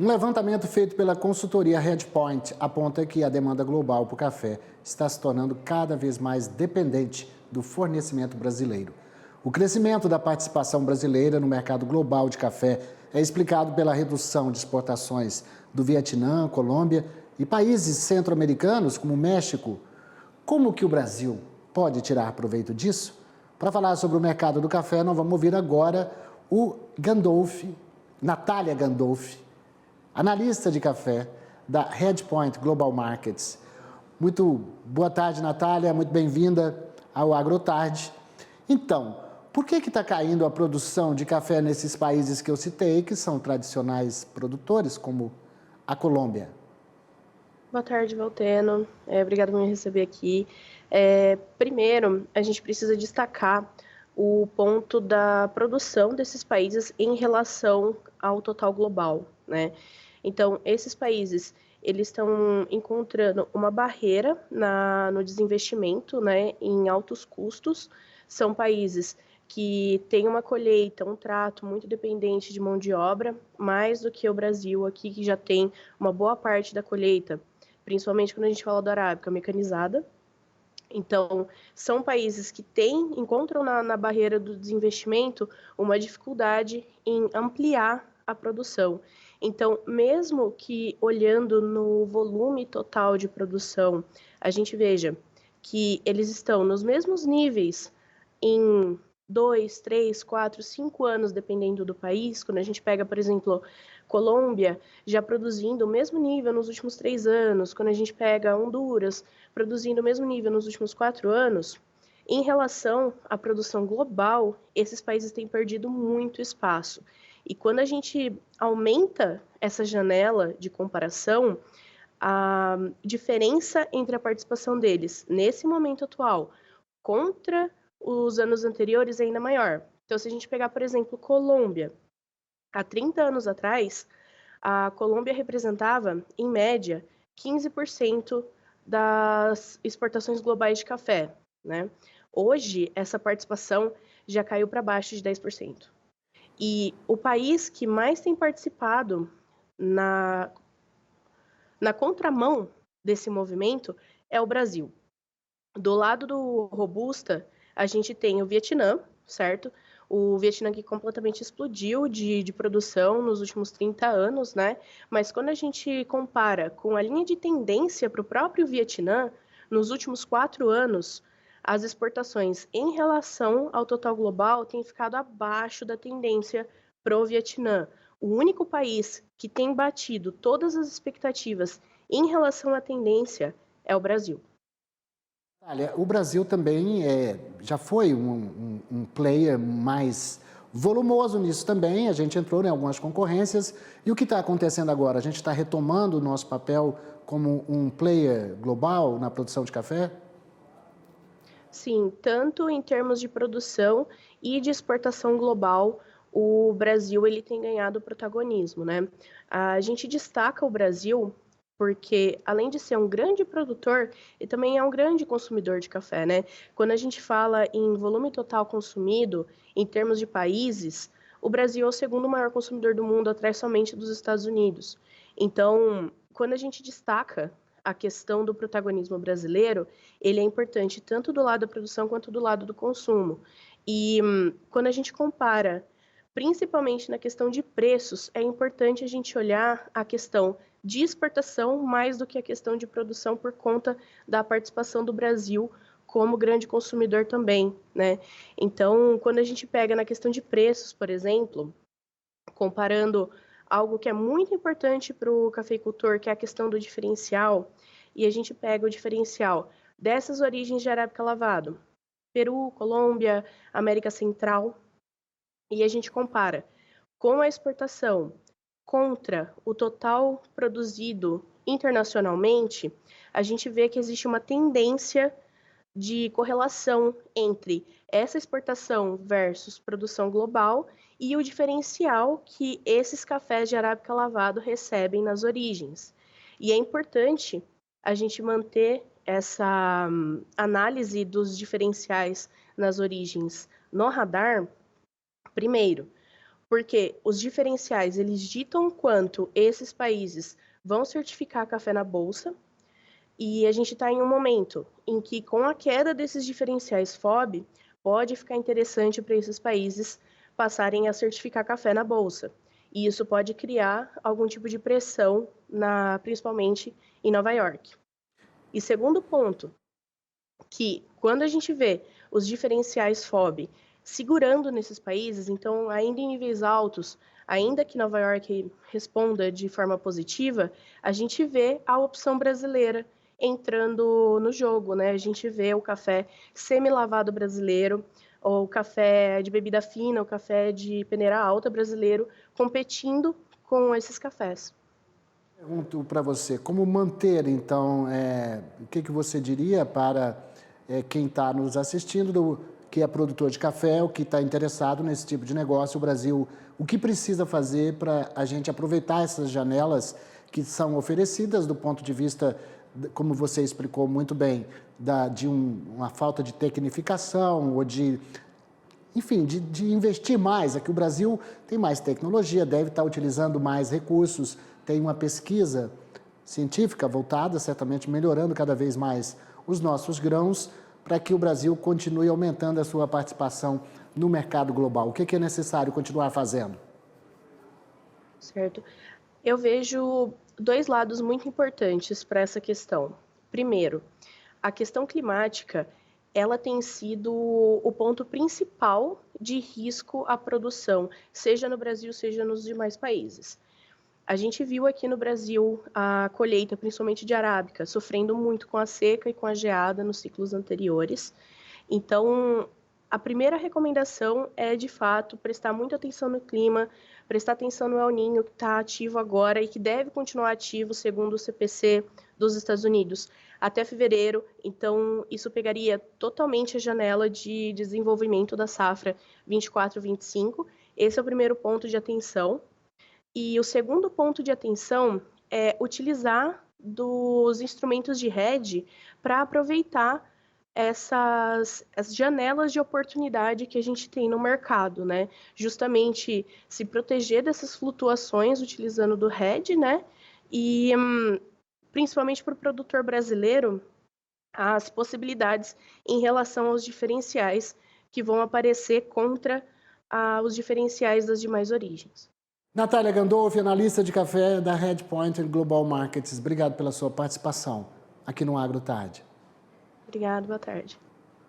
Um levantamento feito pela consultoria Redpoint aponta que a demanda global por café está se tornando cada vez mais dependente do fornecimento brasileiro. O crescimento da participação brasileira no mercado global de café é explicado pela redução de exportações do Vietnã, Colômbia e países centro-americanos como o México. Como que o Brasil pode tirar proveito disso? Para falar sobre o mercado do café, nós vamos ouvir agora o Natália Gandolfi, analista de café da Redpoint Global Markets. Muito boa tarde, Natália, muito bem-vinda ao AgroTarde. Então, por que está caindo a produção de café nesses países que eu citei, que são tradicionais produtores, como a Colômbia? Boa tarde, Valteno. Obrigado por me receber aqui. Primeiro, a gente precisa destacar o ponto da produção desses países em relação ao total global, né? Então, esses países, eles estão encontrando uma barreira no desinvestimento, né, em altos custos. São países que têm uma colheita, um trato muito dependente de mão de obra, mais do que o Brasil aqui, que já tem uma boa parte da colheita, principalmente quando a gente fala do arábica mecanizada. Então, são países que encontram na barreira do desinvestimento uma dificuldade em ampliar a produção. Então, mesmo que olhando no volume total de produção, a gente veja que eles estão nos mesmos níveis em 2, 3, 4, 5 anos, dependendo do país. Quando a gente pega, por exemplo, Colômbia, já produzindo o mesmo nível nos últimos 3 anos. Quando a gente pega Honduras, produzindo o mesmo nível nos últimos 4 anos. Em relação à produção global, esses países têm perdido muito espaço. E quando a gente aumenta essa janela de comparação, a diferença entre a participação deles nesse momento atual contra os anos anteriores é ainda maior. Então, se a gente pegar, por exemplo, Colômbia, há 30 anos atrás, a Colômbia representava, em média, 15% das exportações globais de café, né? Hoje, essa participação já caiu para baixo de 10%. E o país que mais tem participado na contramão desse movimento é o Brasil. Do lado do Robusta, a gente tem o Vietnã, certo? O Vietnã que completamente explodiu de produção nos últimos 30 anos, né? Mas quando a gente compara com a linha de tendência para o próprio Vietnã, nos últimos 4 anos, as exportações em relação ao total global têm ficado abaixo da tendência para o Vietnã. O único país que tem batido todas as expectativas em relação à tendência é o Brasil. O Brasil também já foi um player mais volumoso nisso também, a gente entrou em algumas concorrências. E o que está acontecendo agora? A gente está retomando o nosso papel como um player global na produção de café? Sim, tanto em termos de produção e de exportação global, o Brasil ele tem ganhado protagonismo, né? A gente destaca o Brasil porque, além de ser um grande produtor, ele também é um grande consumidor de café, né? Quando a gente fala em volume total consumido, em termos de países, o Brasil é o segundo maior consumidor do mundo, atrás somente dos Estados Unidos. Então, quando a gente destaca a questão do protagonismo brasileiro, ele é importante tanto do lado da produção quanto do lado do consumo. E quando a gente compara, principalmente na questão de preços, é importante a gente olhar a questão de exportação mais do que a questão de produção por conta da participação do Brasil como grande consumidor também, né? Então, quando a gente pega na questão de preços, por exemplo, comparando algo que é muito importante para o cafeicultor, que é a questão do diferencial, e a gente pega o diferencial dessas origens de arábica lavado, Peru, Colômbia, América Central, e a gente compara com a exportação contra o total produzido internacionalmente, a gente vê que existe uma tendência de correlação entre essa exportação versus produção global e o diferencial que esses cafés de arábica lavado recebem nas origens. E é importante a gente manter essa análise dos diferenciais nas origens no radar, primeiro, porque os diferenciais, eles ditam quanto esses países vão certificar café na bolsa, e a gente está em um momento em que, com a queda desses diferenciais FOB, pode ficar interessante para esses países passarem a certificar café na bolsa. E isso pode criar algum tipo de pressão, principalmente em Nova York. E segundo ponto, que quando a gente vê os diferenciais FOB segurando nesses países, então ainda em níveis altos, ainda que Nova York responda de forma positiva, a gente vê a opção brasileira entrando no jogo, né? A gente vê o café semi-lavado brasileiro, ou o café de bebida fina, o café de peneira alta brasileiro competindo com esses cafés. Pergunto para você, como manter, então, o que você diria para quem está nos assistindo, que é produtor de café, o que está interessado nesse tipo de negócio, o Brasil, o que precisa fazer para a gente aproveitar essas janelas que são oferecidas do ponto de vista, como você explicou muito bem, de uma falta de tecnificação ou enfim, de investir mais. Aqui o Brasil tem mais tecnologia, deve estar utilizando mais recursos, tem uma pesquisa científica voltada, certamente melhorando cada vez mais os nossos grãos, para que o Brasil continue aumentando a sua participação no mercado global. O que é necessário continuar fazendo? Certo. Eu vejo dois lados muito importantes para essa questão. Primeiro, a questão climática, ela tem sido o ponto principal de risco à produção, seja no Brasil, seja nos demais países. A gente viu aqui no Brasil a colheita, principalmente de arábica, sofrendo muito com a seca e com a geada nos ciclos anteriores. Então, a primeira recomendação é, de fato, prestar muita atenção no clima, prestar atenção no El Niño, que está ativo agora e que deve continuar ativo, segundo o CPC dos Estados Unidos, até fevereiro. Então, isso pegaria totalmente a janela de desenvolvimento da safra 24-25. Esse é o primeiro ponto de atenção. E o segundo ponto de atenção é utilizar dos instrumentos de hedge para aproveitar as janelas de oportunidade que a gente tem no mercado, né? Justamente se proteger dessas flutuações utilizando do hedge, né? E principalmente para o produtor brasileiro, as possibilidades em relação aos diferenciais que vão aparecer contra os diferenciais das demais origens. Natália Gandolfi, analista de café da Redpoint Global Markets. Obrigado pela sua participação aqui no AgroTarde. Obrigada, boa tarde.